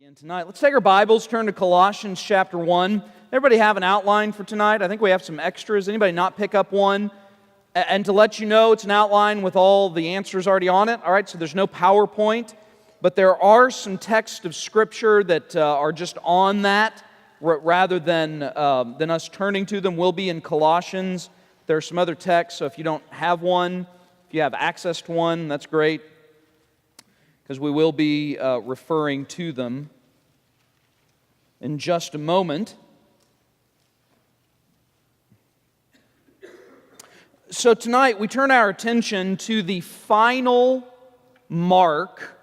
Again tonight. Let's take our Bibles, turn to Colossians chapter 1. Everybody have an outline for tonight? I think we have some extras. Anybody not pick up one? And to let you know, it's an outline with all the answers already on it. All right, so there's no PowerPoint, but there are some texts of Scripture that are just on that rather than us turning to them. Will be in Colossians. There are some other texts, so if you don't have one, if you have access to one, that's great, because we will be referring to them in just a moment. So tonight we turn our attention to the final mark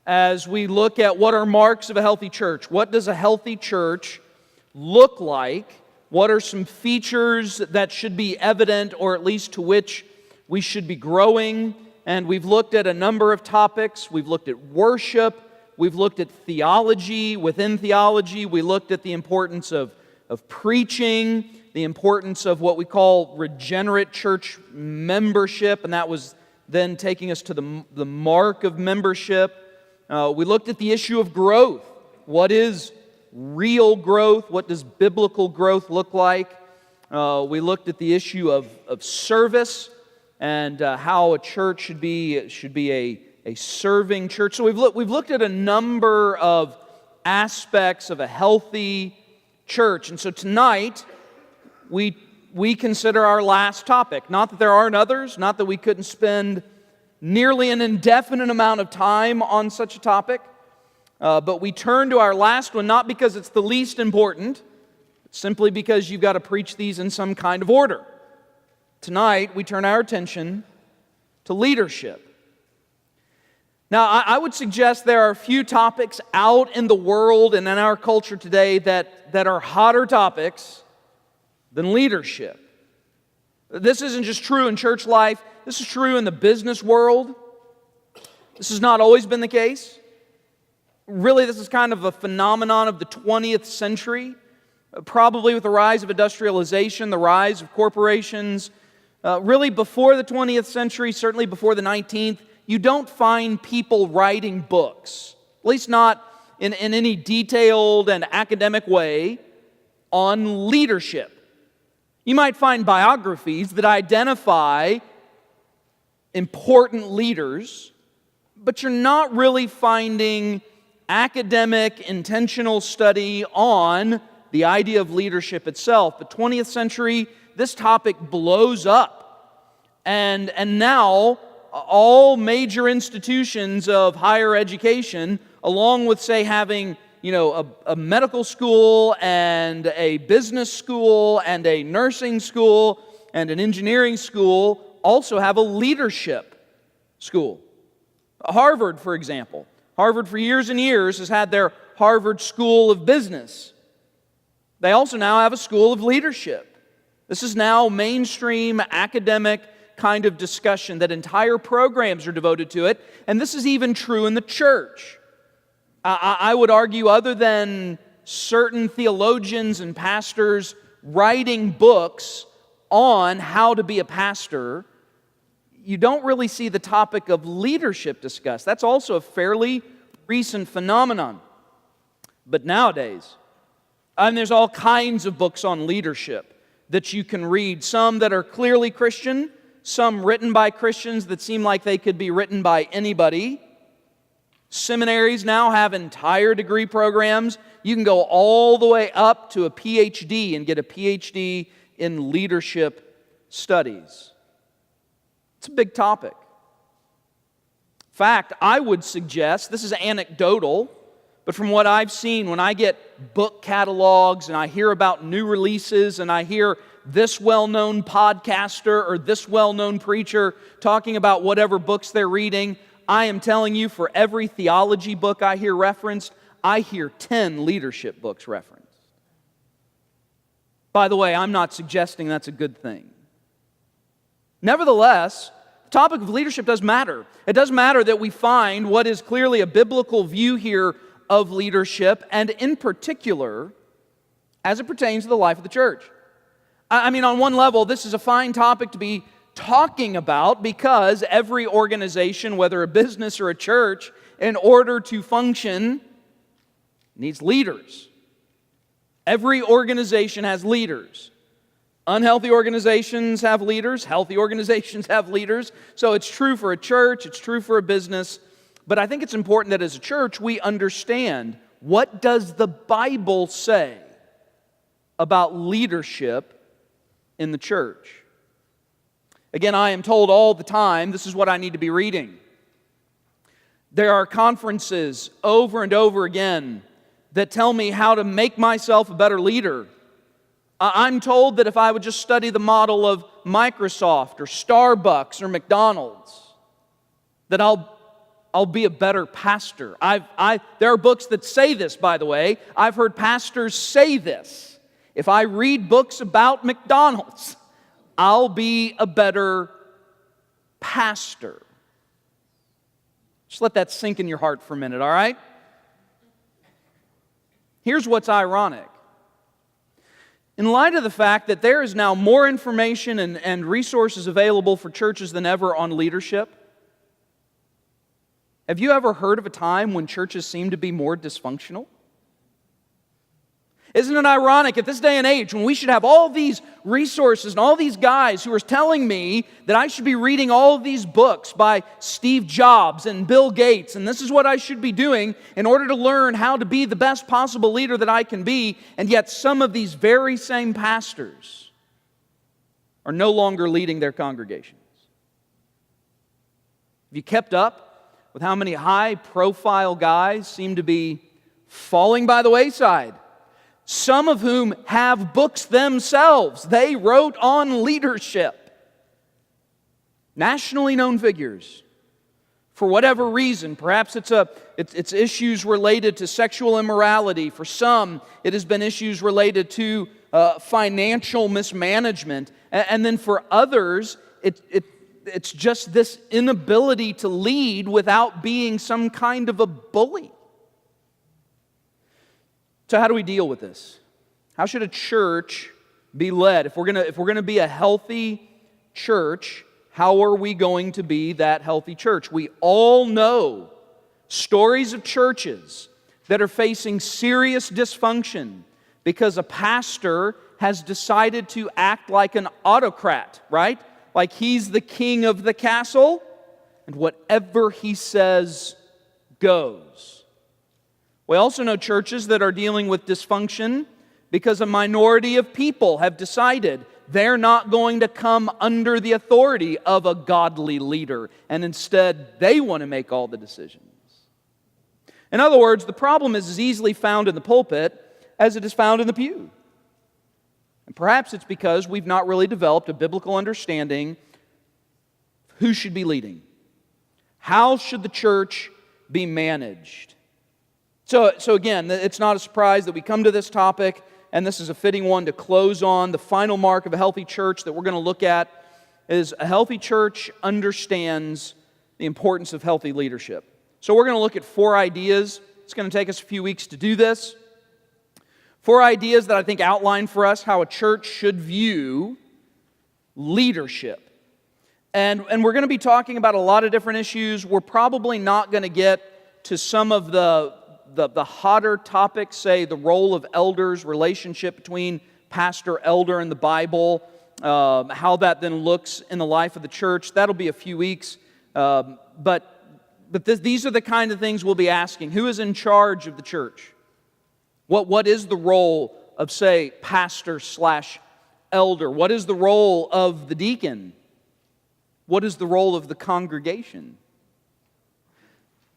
as we look at what are marks of a healthy church. What does a healthy church look like? What are some features that should be evident, or at least to which we should be growing? And we've looked at a number of topics. We've looked at worship. We've looked at theology. Within theology, we looked at the importance of preaching, the importance of what we call regenerate church membership, and that was then taking us to the mark of membership. We looked at the issue of growth. What is real growth? What does biblical growth look like? We looked at the issue of service and how a church should be a serving church. So we've looked at a number of aspects of a healthy church. And so tonight, we consider our last topic. Not that there aren't others, not that we couldn't spend nearly an indefinite amount of time on such a topic, but we turn to our last one, not because it's the least important, but simply because you've got to preach these in some kind of order. Tonight, we turn our attention to leadership. Now, I would suggest there are a few topics out in the world and in our culture today that are hotter topics than leadership. This isn't just true in church life. This is true in the business world. This has not always been the case. Really, this is kind of a phenomenon of the 20th century, probably with the rise of industrialization, the rise of corporations. Really, before the 20th century, certainly before the 19th, you don't find people writing books, at least not in any detailed and academic way, on leadership. You might find biographies that identify important leaders, but you're not really finding academic, intentional study on the idea of leadership itself. The 20th century, this topic blows up. And now, all major institutions of higher education, along with, say, having a medical school and a business school and a nursing school and an engineering school, also have a leadership school. Harvard, for example. Harvard for years and years has had their Harvard School of Business. They also now have a school of leadership. This is now mainstream academic kind of discussion, that entire programs are devoted to it, and this is even true in the church. I would argue, other than certain theologians and pastors writing books on how to be a pastor, you don't really see the topic of leadership discussed. That's also a fairly recent phenomenon. But nowadays, there's all kinds of books on leadership that you can read. Some that are clearly Christian, some written by Christians that seem like they could be written by anybody. Seminaries now have entire degree programs. You can go all the way up to a PhD and get a PhD in leadership studies. It's a big topic. In fact, I would suggest, this is anecdotal, but from what I've seen, when I get book catalogs and I hear about new releases and I hear this well-known podcaster or this well-known preacher talking about whatever books they're reading, I am telling you, for every theology book I hear referenced, I hear 10 leadership books referenced. By the way, I'm not suggesting that's a good thing. Nevertheless, the topic of leadership does matter. It does matter that we find what is clearly a biblical view here of leadership, and in particular, as it pertains to the life of the church. I mean, on one level, this is a fine topic to be talking about, because every organization, whether a business or a church, in order to function, It needs leaders. Every organization has leaders. Unhealthy organizations have leaders. Healthy organizations have leaders. So it's true for a church. It's true for a business. But I think it's important that as a church we understand, what does the Bible say about leadership in the church? Again, I am told all the time, this is what I need to be reading. There are conferences over and over again that tell me how to make myself a better leader. I'm told that if I would just study the model of Microsoft or Starbucks or McDonald's, that I'll be a better pastor. There are books that say this, by the way. I've heard pastors say this. If I read books about McDonald's, I'll be a better pastor. Just let that sink in your heart for a minute, all right? Here's what's ironic. In light of the fact that there is now more information and resources available for churches than ever on leadership, have you ever heard of a time when churches seem to be more dysfunctional? Isn't it ironic at this day and age when we should have all these resources and all these guys who are telling me that I should be reading all of these books by Steve Jobs and Bill Gates, and this is what I should be doing in order to learn how to be the best possible leader that I can be, and yet some of these very same pastors are no longer leading their congregations? Have you kept up with how many high-profile guys seem to be falling by the wayside? Some of whom have books themselves. They wrote on leadership. Nationally known figures. For whatever reason, perhaps it's issues related to sexual immorality. For some, it has been issues related to financial mismanagement. And then for others, it's just this inability to lead without being some kind of a bully. So how do we deal with this? How should a church be led? If we're going to be a healthy church, how are we going to be that healthy church? We all know stories of churches that are facing serious dysfunction because a pastor has decided to act like an autocrat, right? Like he's the king of the castle, and whatever he says goes. We also know churches that are dealing with dysfunction because a minority of people have decided they're not going to come under the authority of a godly leader, and instead they want to make all the decisions. In other words, the problem is as easily found in the pulpit as it is found in the pew. And perhaps it's because we've not really developed a biblical understanding of who should be leading. How should the church be managed? So again, it's not a surprise that we come to this topic, and this is a fitting one to close on. The final mark of a healthy church that we're going to look at is a healthy church understands the importance of healthy leadership. So we're going to look at 4 ideas. It's going to take us a few weeks to do this. 4 ideas that I think outline for us how a church should view leadership. And we're going to be talking about a lot of different issues. We're probably not going to get to some of the hotter topics, say the role of elders, relationship between pastor, elder, and the Bible, how that then looks in the life of the church. That'll be a few weeks. But these are the kind of things we'll be asking. Who is in charge of the church? What is the role of, say, pastor/elder? What is the role of the deacon? What is the role of the congregation?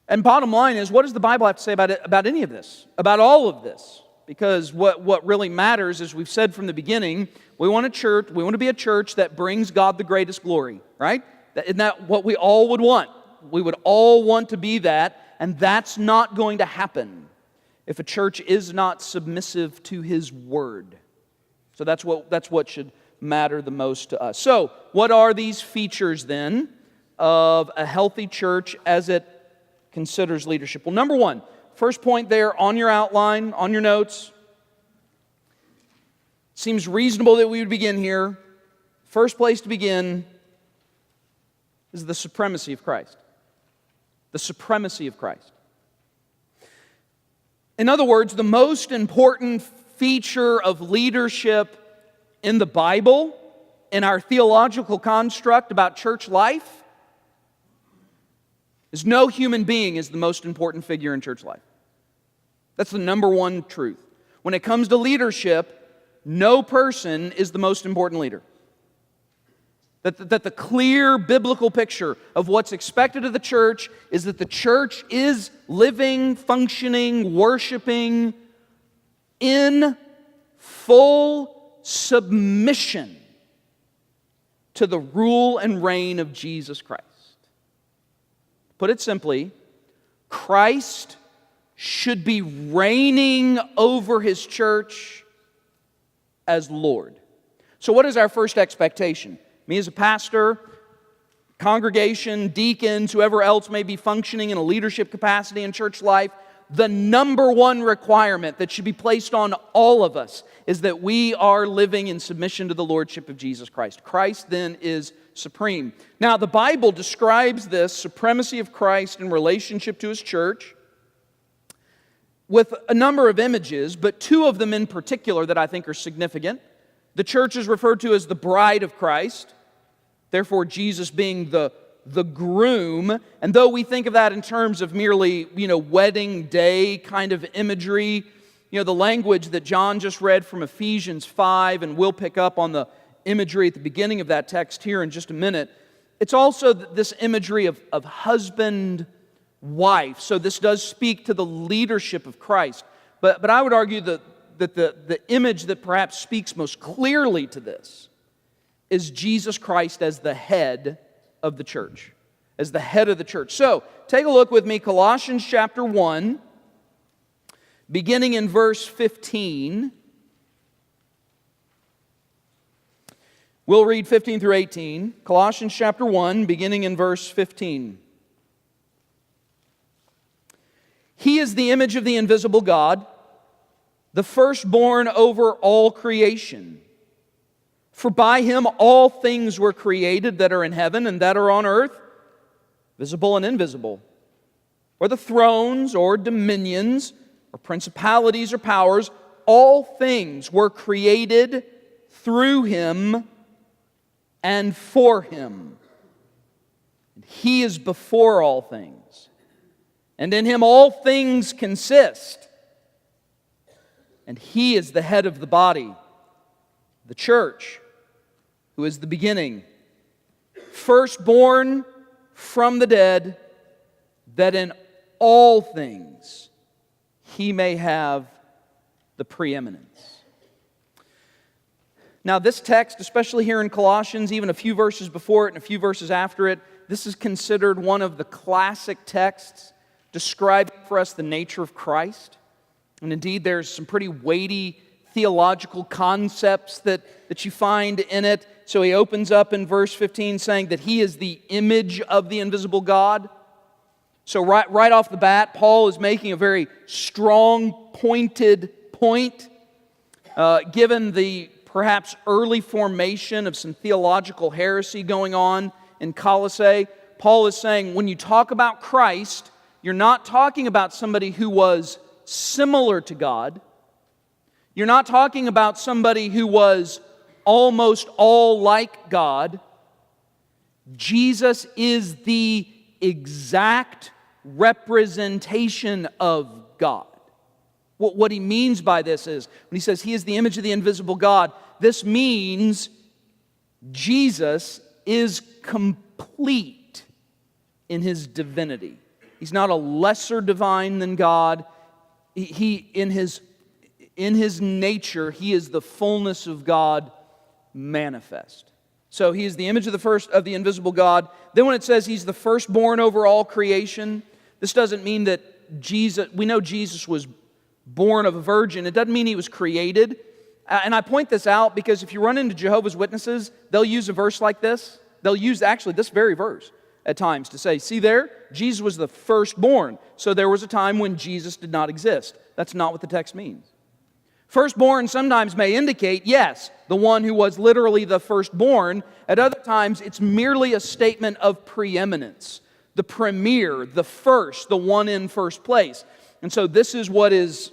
And bottom line is, what does the Bible have to say about any of this? About all of this? Because what really matters, as we've said from the beginning, we want to be a church that brings God the greatest glory, right? Isn't that what we all would want? We would all want to be that, and that's not going to happen if a church is not submissive to His Word. So that's what should matter the most to us. So, what are these features then of a healthy church as it considers leadership? Well, number 1, first point there on your outline, on your notes. Seems reasonable that we would begin here. First place to begin is the supremacy of Christ. The supremacy of Christ. In other words, the most important feature of leadership in the Bible, in our theological construct about church life, is no human being is the most important figure in church life. That's the number one truth. When it comes to leadership, no person is the most important leader. That the clear biblical picture of what's expected of the church is that the church is living, functioning, worshiping in full submission to the rule and reign of Jesus Christ. Put it simply, Christ should be reigning over His church as Lord. So what is our first expectation? Me as a pastor, congregation, deacons, whoever else may be functioning in a leadership capacity in church life, the number one requirement that should be placed on all of us is that we are living in submission to the Lordship of Jesus Christ. Christ then is supreme. Now, the Bible describes this supremacy of Christ in relationship to His church with a number of images, but two of them in particular that I think are significant. The church is referred to as the bride of Christ, therefore Jesus being the groom. And though we think of that in terms of merely, wedding day kind of imagery, the language that John just read from Ephesians 5, and we'll pick up on the imagery at the beginning of that text here in just a minute, it's also this imagery of husband, wife. So this does speak to the leadership of Christ. But I would argue that the image that perhaps speaks most clearly to this is Jesus Christ as the head of the church. As the head of the church. So, take a look with me, Colossians chapter 1, beginning in verse 15. We'll read 15 through 18. Colossians chapter 1, beginning in verse 15. He is the image of the invisible God, the firstborn over all creation. For by Him all things were created that are in heaven and that are on earth, visible and invisible, whether thrones or dominions or principalities or powers, all things were created through Him and for Him. And He is before all things, and in Him all things consist. And He is the head of the body, the church, who is the beginning, firstborn from the dead, that in all things He may have the preeminence. Now this text, especially here in Colossians, even a few verses before it and a few verses after it, this is considered one of the classic texts describing for us the nature of Christ. And indeed, there's some pretty weighty theological concepts that you find in it. So he opens up in verse 15 saying that He is the image of the invisible God. So right off the bat, Paul is making a very strong, pointed point. Given the perhaps early formation of some theological heresy going on in Colossae, Paul is saying when you talk about Christ, you're not talking about somebody who was similar to God. You're not talking about somebody who was almost all like God. Jesus is the exact representation of God. What he means by this is, when he says He is the image of the invisible God, this means Jesus is complete in His divinity. He's not a lesser divine than God. In his nature, He is the fullness of God manifest. So He is the image of the invisible God. Then when it says He's the firstborn over all creation, this doesn't mean that we know Jesus was born of a virgin. It doesn't mean He was created. And I point this out because if you run into Jehovah's Witnesses, they'll use a verse like this. They'll use actually this very verse at times to say, see there, Jesus was the firstborn. So there was a time when Jesus did not exist. That's not what the text means. Firstborn sometimes may indicate, yes, the one who was literally the firstborn. At other times, it's merely a statement of preeminence. The premier, the first, the one in first place. And so this is what is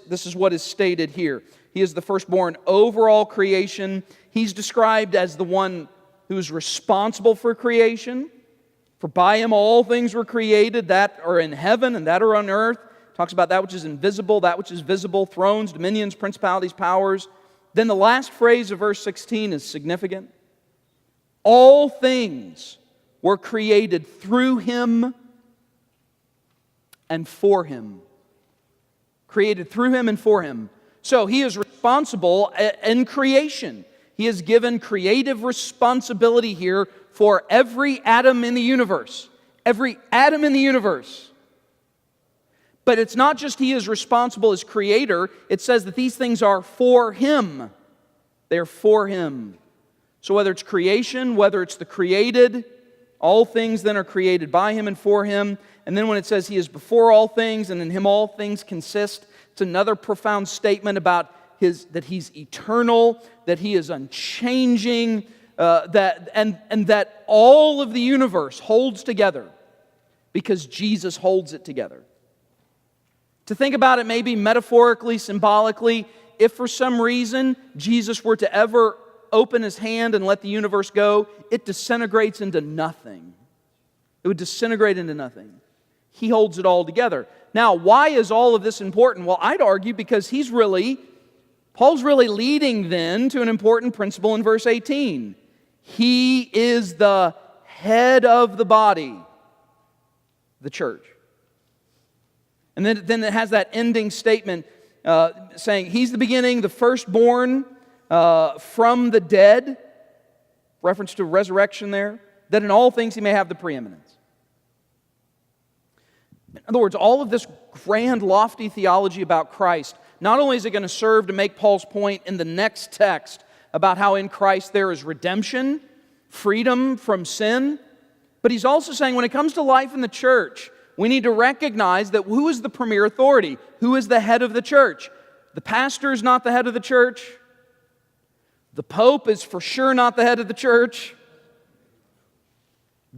stated here. He is the firstborn over all creation. He's described as the one who is responsible for creation. For by him all things were created that are in heaven and that are on earth. Talks about that which is invisible, that which is visible, thrones, dominions, principalities, powers. Then the last phrase of verse 16 is significant. All things were created through him and for him. Created through him and for him. So he is responsible in creation. He is given creative responsibility here for every atom in the universe. Every atom in the universe. But it's not just he is responsible as creator. It says that these things are for him. They're for him. So whether it's creation, whether it's the created, all things then are created by him and for him. And then when it says he is before all things and in him all things consist, it's another profound statement about that he's eternal, that he is unchanging, that all of the universe holds together because Jesus holds it together. To think about it maybe metaphorically, symbolically, if for some reason Jesus were to ever open his hand and let the universe go, it disintegrates into nothing. It would disintegrate into nothing. He holds it all together. Now, why is all of this important? Well, I'd argue because Paul's really leading then to an important principle in verse 18. He is the head of the body, the church. And then it has that ending statement saying, he's the beginning, the firstborn from the dead, reference to resurrection there, that in all things he may have the preeminence. In other words, all of this grand, lofty theology about Christ, not only is it going to serve to make Paul's point in the next text about how in Christ there is redemption, freedom from sin, but he's also saying when it comes to life in the church, we need to recognize that who is the premier authority? Who is the head of the church? The pastor is not the head of the church. The Pope is for sure not the head of the church.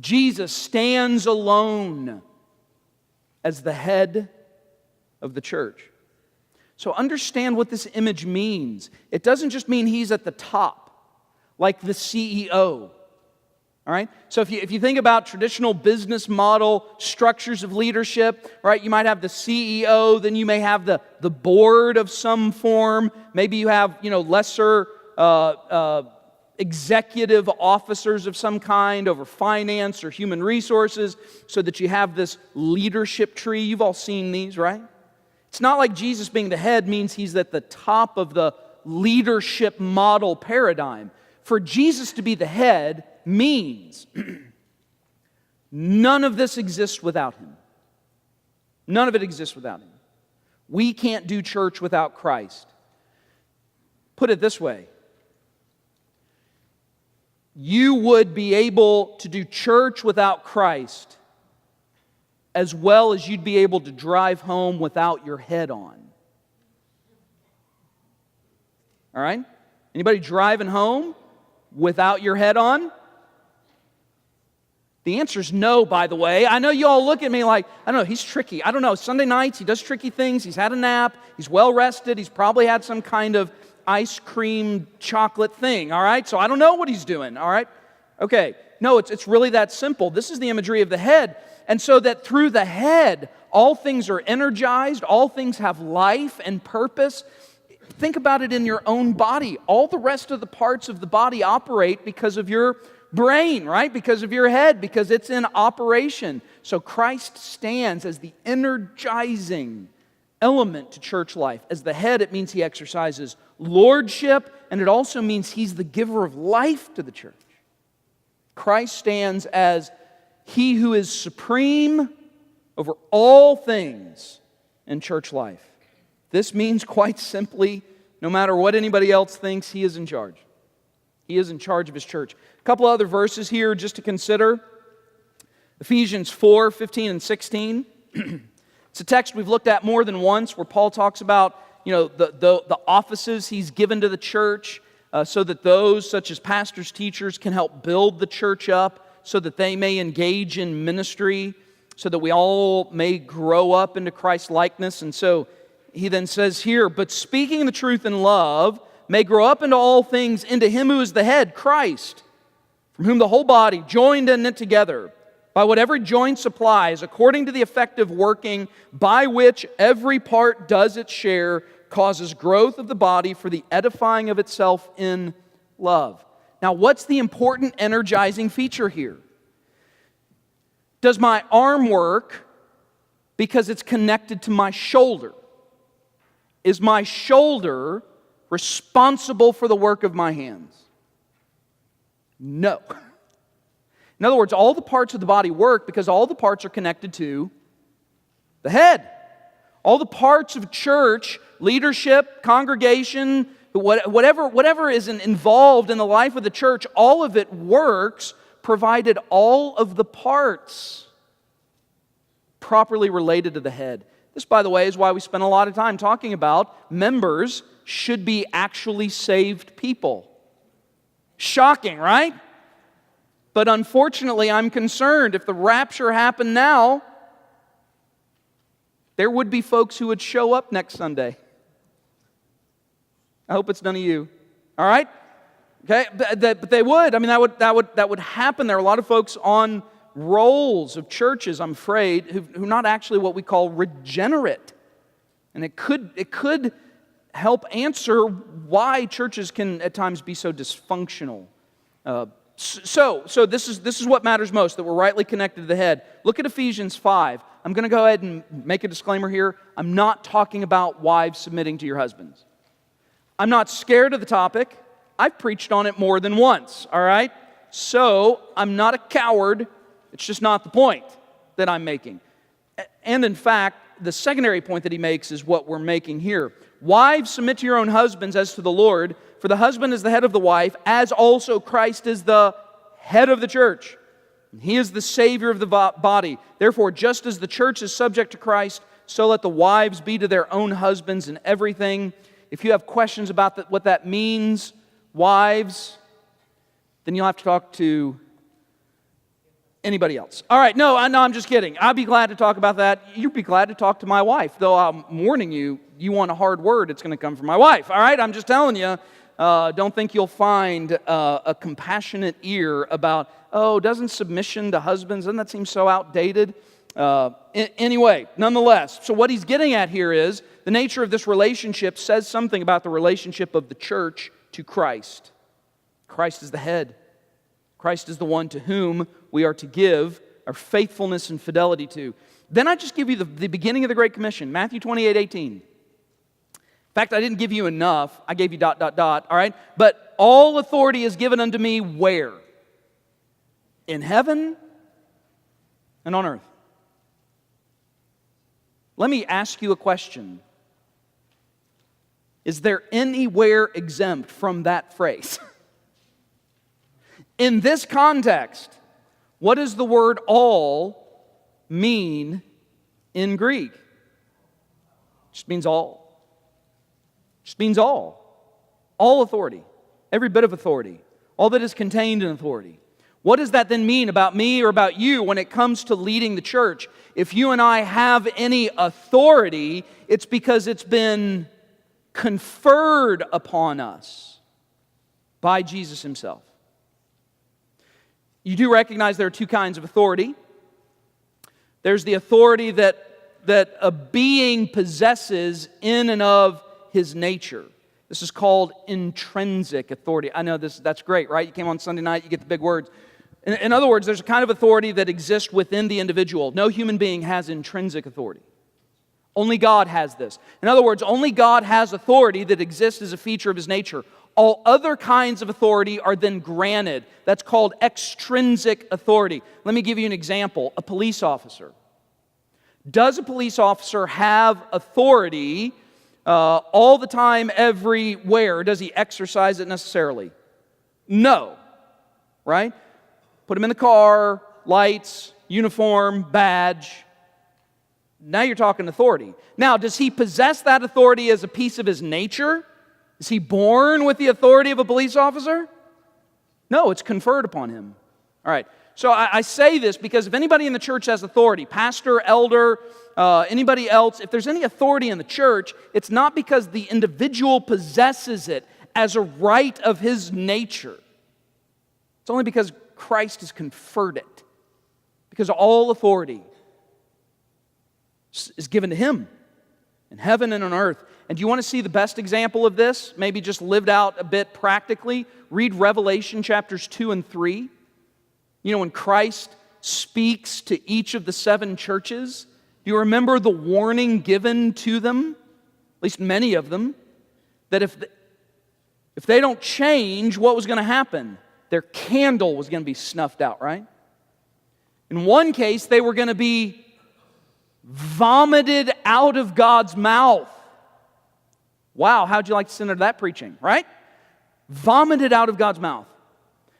Jesus stands alone as the head of the church. So understand what this image means. It doesn't just mean he's at the top, like the CEO. All right? So if you think about traditional business model structures of leadership, right, you might have the CEO, then you may have the board of some form. Maybe you have, lesser executive officers of some kind over finance or human resources, so that you have this leadership tree. You've all seen these, right? It's not like Jesus being the head means he's at the top of the leadership model paradigm. For Jesus to be the head means none of this exists without him. None of it exists without him. We can't do church without Christ. Put it this way. You would be able to do church without Christ as well as you'd be able to drive home without your head on. All right? Anybody driving home without your head on? The answer is no, by the way. I know you all look at me like, I don't know, he's tricky. I don't know, Sunday nights, he does tricky things. He's had a nap. He's well rested. He's probably had some kind of ice cream chocolate thing, all right? So I don't know what he's doing, all right? Okay, no, it's really that simple. This is the imagery of the head. And so that through the head, all things are energized, all things have life and purpose. Think about it in your own body. All the rest of the parts of the body operate because of your brain, right? Because of your head, because it's in operation. So Christ stands as the energizing element to church life. As the head, it means he exercises lordship, and it also means he's the giver of life to the church. Christ stands as he who is supreme over all things in church life. This means quite simply, no matter what anybody else thinks, he is in charge. He is in charge of his church. A couple other verses here just to consider. Ephesians 4, 15 and 16. It's a text we've looked at more than once where Paul talks about, the offices he's given to the church so that those such as pastors, teachers can help build the church up so that they may engage in ministry. so that we all may grow up into Christ's likeness. And so he then says here, but speaking the truth in love may grow up into all things into him who is the head, Christ, from whom the whole body, joined and knit together, by what every joint supplies, according to the effective working by which every part does its share, causes growth of the body for the edifying of itself in love. Now, what's the important energizing feature here? Does my arm work because it's connected to my shoulder? Is my shoulder responsible for the work of my hands? No. In other words, all the parts of the body work because all the parts are connected to the head. All the parts of church, leadership, congregation, whatever is involved in the life of the church, all of it works provided all of the parts properly related to the head. This, by the way, is why we spend a lot of time talking about members should be actually saved people. Shocking, right? But unfortunately, I'm concerned if the rapture happened now, there would be folks who would show up next Sunday. I hope it's none of you. All right? Okay, but they would. I mean, that would happen. There are a lot of folks on rolls of churches, I'm afraid, who are not actually what we call regenerate. And it could help answer why churches can at times be so dysfunctional. So this is what matters most, that we're rightly connected to the head. Look at Ephesians 5. I'm going to go ahead and make a disclaimer here. I'm not talking about wives submitting to your husbands. I'm not scared of the topic. I've preached on it more than once, all right? So I'm not a coward. It's just not the point that I'm making. And in fact, the secondary point that he makes is what we're making here. Wives, submit to your own husbands as to the Lord, for the husband is the head of the wife, as also Christ is the head of the church. He is the Savior of the body. Therefore, just as the church is subject to Christ, so let the wives be to their own husbands in everything. If you have questions about what that means, wives, then you'll have to talk to anybody else. All right, no, I'm just kidding. I'll be glad to talk about that. You'd be glad to talk to my wife, though I'm warning you, you want a hard word, it's going to come from my wife. All right, I'm just telling you, don't think you'll find a compassionate ear about, doesn't submission to husbands, doesn't that seem so outdated? Anyway, nonetheless, so what he's getting at here is the nature of this relationship says something about the relationship of the church to Christ. Christ is the head. Christ is the one to whom we are to give our faithfulness and fidelity to. Then I just give you the beginning of the Great Commission, Matthew 28:18. In fact, I didn't give you enough. I gave you ... all right? But all authority is given unto me where? In heaven and on earth. Let me ask you a question. Is there anywhere exempt from that phrase? In this context, what does the word all mean in Greek? It just means all. It just means all. All authority. Every bit of authority. All that is contained in authority. What does that then mean about me or about you when it comes to leading the church? If you and I have any authority, it's because it's been conferred upon us by Jesus himself. You do recognize there are two kinds of authority. There's the authority that a being possesses in and of his nature. This is called intrinsic authority. I know that's great, right? You came on Sunday night, you get the big words. In other words, there's a kind of authority that exists within the individual. No human being has intrinsic authority. Only God has this. In other words, only God has authority that exists as a feature of his nature. All other kinds of authority are then granted. That's called extrinsic authority. Let me give you an example. A police officer. Does a police officer have authority all the time, everywhere? Does he exercise it necessarily? No. Right? Put him in the car, lights, uniform, badge. Now you're talking authority. Now, does he possess that authority as a piece of his nature? Is he born with the authority of a police officer? No, it's conferred upon him. All right. So I say this because if anybody in the church has authority, pastor, elder, anybody else, if there's any authority in the church, it's not because the individual possesses it as a right of his nature. It's only because Christ has conferred it. Because all authority is given to Him in heaven and on earth. And do you want to see the best example of this? Maybe just lived out a bit practically. Read Revelation chapters 2 and 3. You know, when Christ speaks to each of the 7 churches, do you remember the warning given to them, at least many of them, that if they don't change, what was going to happen? Their candle was going to be snuffed out, right? In one case, they were going to be vomited out of God's mouth. Wow, how'd you like to listen to that preaching, right? Vomited out of God's mouth.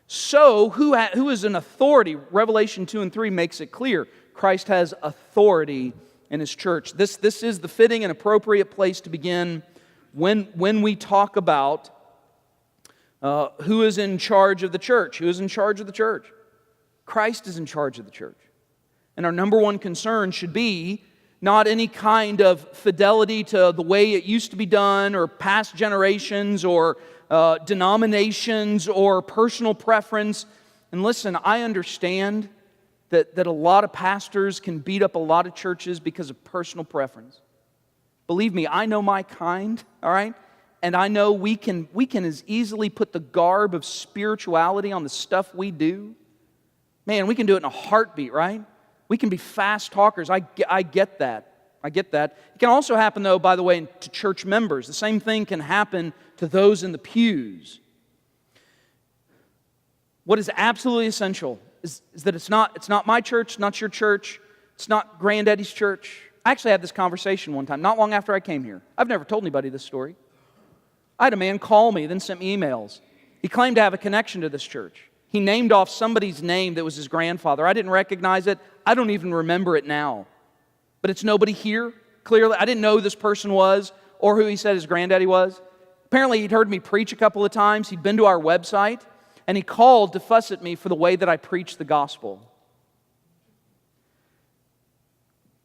So, who is an authority? Revelation 2 and 3 makes it clear. Christ has authority in His church. This is the fitting and appropriate place to begin when we talk about who is in charge of the church. Who is in charge of the church? Christ is in charge of the church. And our number one concern should be not any kind of fidelity to the way it used to be done or past generations or denominations or personal preference. And listen, I understand that a lot of pastors can beat up a lot of churches because of personal preference. Believe me, I know my kind, all right? And I know we can as easily put the garb of spirituality on the stuff we do. Man, we can do it in a heartbeat, right? We can be fast talkers. I get that. I get that. It can also happen, though, by the way, to church members. The same thing can happen to those in the pews. What is absolutely essential is that it's not my church, not your church, it's not Granddaddy's church. I actually had this conversation one time, not long after I came here. I've never told anybody this story. I had a man call me, then sent me emails. He claimed to have a connection to this church. He named off somebody's name that was his grandfather. I didn't recognize it. I don't even remember it now. But it's nobody here, clearly. I didn't know who this person was or who he said his granddaddy was. Apparently, he'd heard me preach a couple of times. He'd been to our website, and he called to fuss at me for the way that I preached the gospel.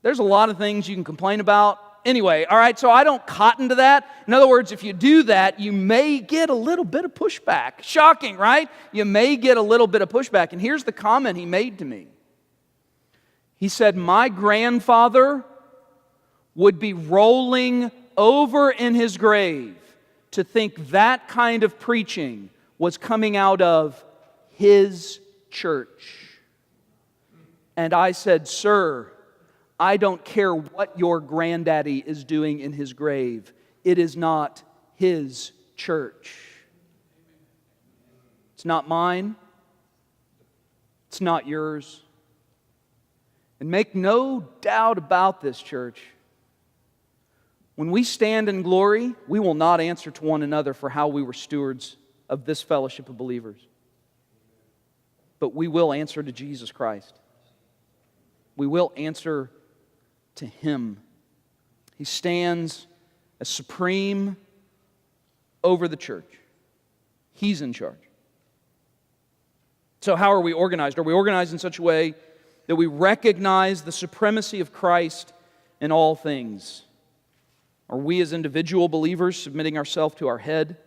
There's a lot of things you can complain about. Anyway, all right, so I don't cotton to that. In other words, if you do that, you may get a little bit of pushback. Shocking, right? You may get a little bit of pushback. And here's the comment he made to me. He said, my grandfather would be rolling over in his grave to think that kind of preaching was coming out of his church. And I said, sir, I don't care what your granddaddy is doing in his grave. It is not his church. It's not mine. It's not yours. And make no doubt about this, church. When we stand in glory, we will not answer to one another for how we were stewards of this fellowship of believers. But we will answer to Jesus Christ. We will answer to Him. He stands as supreme over the church. He's in charge. So how are we organized? Are we organized in such a way that we recognize the supremacy of Christ in all things? Are we as individual believers submitting ourselves to our head?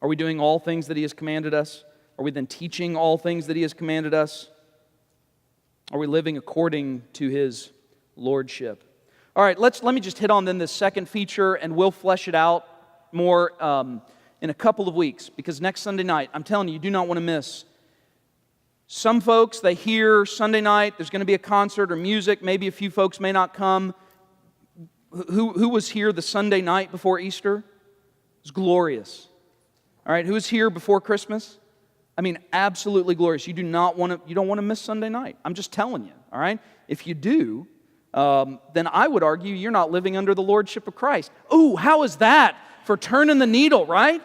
Are we doing all things that He has commanded us? Are we then teaching all things that He has commanded us? Are we living according to His lordship? All right, let me just hit on then this second feature, and we'll flesh it out more in a couple of weeks, because next Sunday night, I'm telling you, you do not want to miss. Some folks, they hear Sunday night, there's going to be a concert or music, maybe a few folks may not come. Who was here the Sunday night before Easter? It was glorious. All right, who was here before Christmas? I mean, absolutely glorious. You don't want to miss Sunday night. I'm just telling you, all right? If you do, then I would argue you're not living under the lordship of Christ. Ooh, how is that for turning the needle, right?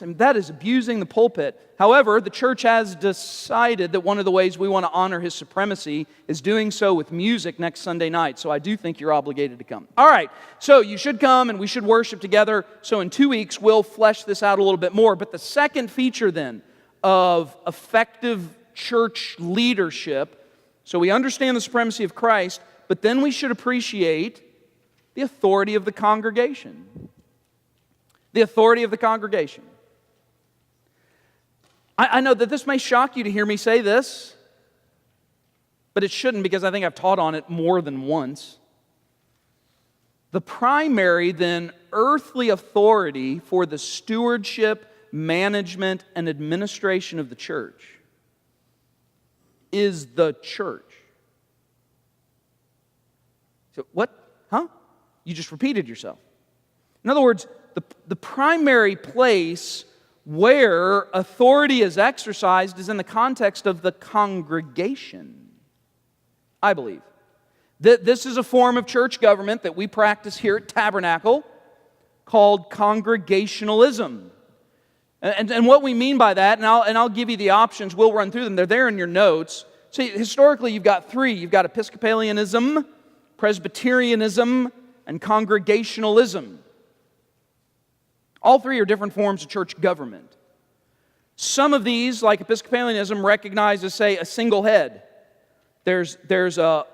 That is abusing the pulpit. However, the church has decided that one of the ways we want to honor His supremacy is doing so with music next Sunday night. So I do think you're obligated to come. All right, so you should come and we should worship together. So in 2 weeks, we'll flesh this out a little bit more. But the second feature then of effective church leadership. So we understand the supremacy of Christ, but then we should appreciate the authority of the congregation. The authority of the congregation. I know that this may shock you to hear me say this, but it shouldn't, because I think I've taught on it more than once. The primary, then, earthly authority for the stewardship, management, and administration of the church is the church. So, what? Huh? You just repeated yourself. In other words, the primary place where authority is exercised is in the context of the congregation, I believe. This is a form of church government that we practice here at Tabernacle called congregationalism. And what we mean by that, and I'll give you the options, we'll run through them, they're there in your notes. See, historically you've got three. You've got Episcopalianism, Presbyterianism, and Congregationalism. All three are different forms of church government. Some of these, like Episcopalianism, recognizes, say, a single head. There's a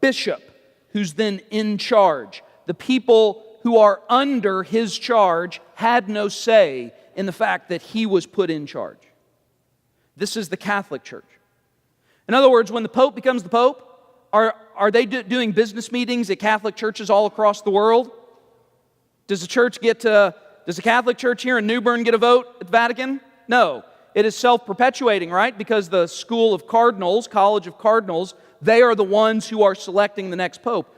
bishop who's then in charge. The people who are under his charge had no say in the fact that he was put in charge. This is the Catholic Church. In other words, when the Pope becomes the Pope, are they doing business meetings at Catholic churches all across the world? Does the Catholic Church here in New Bern get a vote at the Vatican? No. It is self-perpetuating, right? Because the School of Cardinals, College of Cardinals, they are the ones who are selecting the next Pope.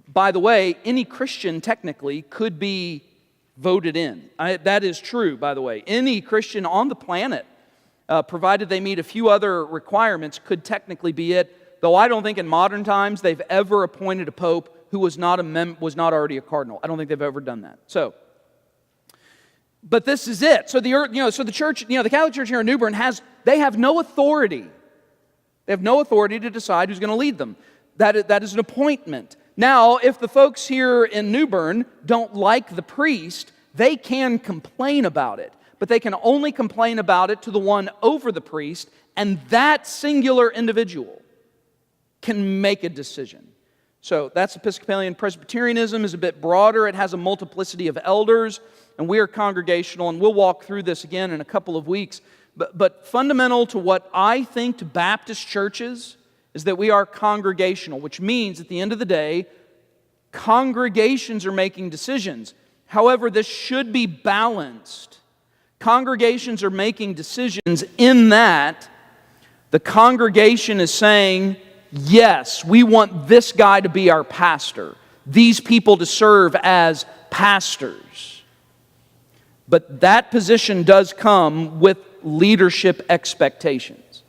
By the way, any Christian technically could be voted in. That is true, by the way. Any Christian on the planet, provided they meet a few other requirements, could technically be it. Though I don't think in modern times they've ever appointed a Pope who was not already a cardinal. I don't think they've ever done that. But this is it. So the church, the Catholic Church here in New Bern they have no authority. They have no authority to decide who's going to lead them. That is an appointment. Now, if the folks here in New Bern don't like the priest, they can complain about it. But they can only complain about it to the one over the priest, and that singular individual can make a decision. So that's Episcopalian. Presbyterianism is a bit broader. It has a multiplicity of elders, and we are congregational, and we'll walk through this again in a couple of weeks. But fundamental to what I think to Baptist churches is that we are congregational, which means at the end of the day, congregations are making decisions. However, this should be balanced. Congregations are making decisions in that the congregation is saying, yes, we want this guy to be our pastor, these people to serve as pastors. But that position does come with leadership expectations.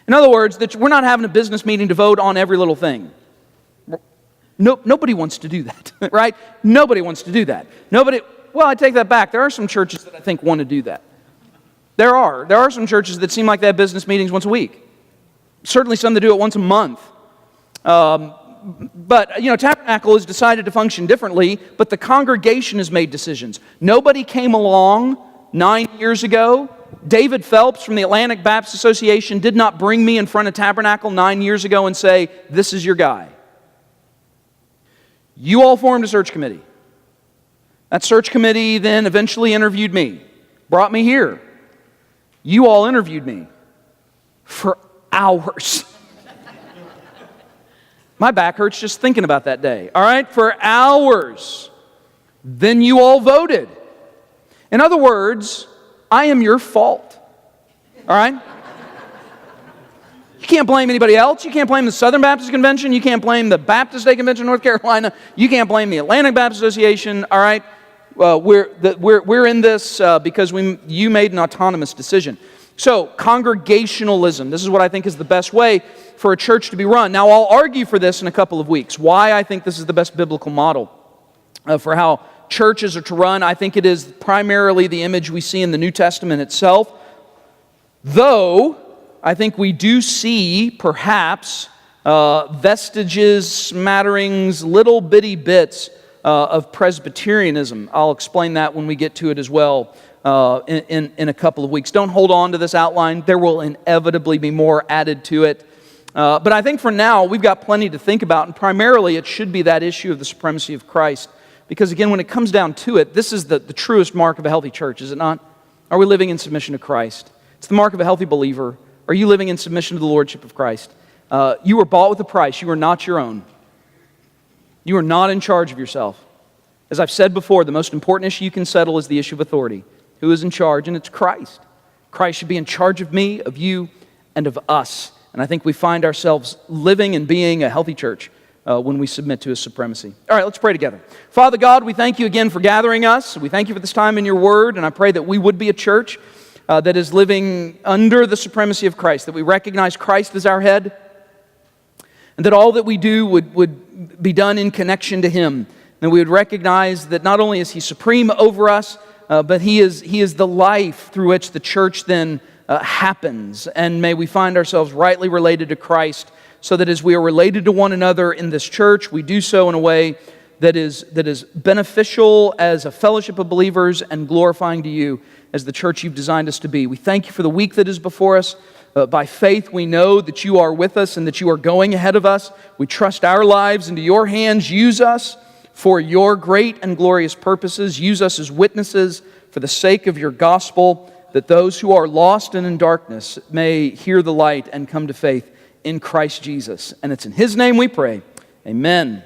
In other words, that we're not having a business meeting to vote on every little thing. Nobody wants to do that, right? Nobody wants to do that. Well, I take that back. There are some churches that I think want to do that. There are some churches that seem like they have business meetings once a week. Certainly some that do it once a month. But Tabernacle has decided to function differently, but the congregation has made decisions. Nobody came along 9 years ago. David Phelps from the Atlantic Baptist Association did not bring me in front of Tabernacle 9 years ago and say, this is your guy. You all formed a search committee. That search committee then eventually interviewed me, brought me here. You all interviewed me for hours. My back hurts just thinking about that day. All right, for hours. Then you all voted. In other words, I am your fault. All right? You can't blame anybody else. You can't blame the Southern Baptist Convention. You can't blame the Baptist State Convention of North Carolina. You can't blame the Atlantic Baptist Association. All right? We're in this because you made an autonomous decision. So, congregationalism. This is what I think is the best way for a church to be run. Now, I'll argue for this in a couple of weeks. Why I think this is the best biblical model for how churches are to run. I think it is primarily the image we see in the New Testament itself. Though, I think we do see, perhaps, vestiges, smatterings, little bitty bits of Presbyterianism. I'll explain that when we get to it as well in a couple of weeks. Don't hold on to this outline. There will inevitably be more added to it. But I think for now, we've got plenty to think about, and primarily it should be that issue of the supremacy of Christ. Because again, when it comes down to it, this is the truest mark of a healthy church, is it not? Are we living in submission to Christ? It's the mark of a healthy believer. Are you living in submission to the Lordship of Christ? You were bought with a price. You are not your own. You are not in charge of yourself. As I've said before, the most important issue you can settle is the issue of authority. Who is in charge? And it's Christ. Christ should be in charge of me, of you, and of us. And I think we find ourselves living and being a healthy church when we submit to His supremacy. All right, let's pray together. Father God, we thank You again for gathering us. We thank You for this time in Your Word, and I pray that we would be a church that is living under the supremacy of Christ, that we recognize Christ as our head, and that all that we do would be done in connection to Him. And we would recognize that not only is He supreme over us, but He is the life through which the church then happens. And may we find ourselves rightly related to Christ, so that as we are related to one another in this church, we do so in a way that is beneficial as a fellowship of believers and glorifying to You as the church You've designed us to be. We thank You for the week that is before us. By faith, we know that You are with us and that You are going ahead of us. We trust our lives into Your hands. Use us for Your great and glorious purposes. Use us as witnesses for the sake of Your gospel, that those who are lost and in darkness may hear the light and come to faith in Christ Jesus. And it's in His name we pray. Amen.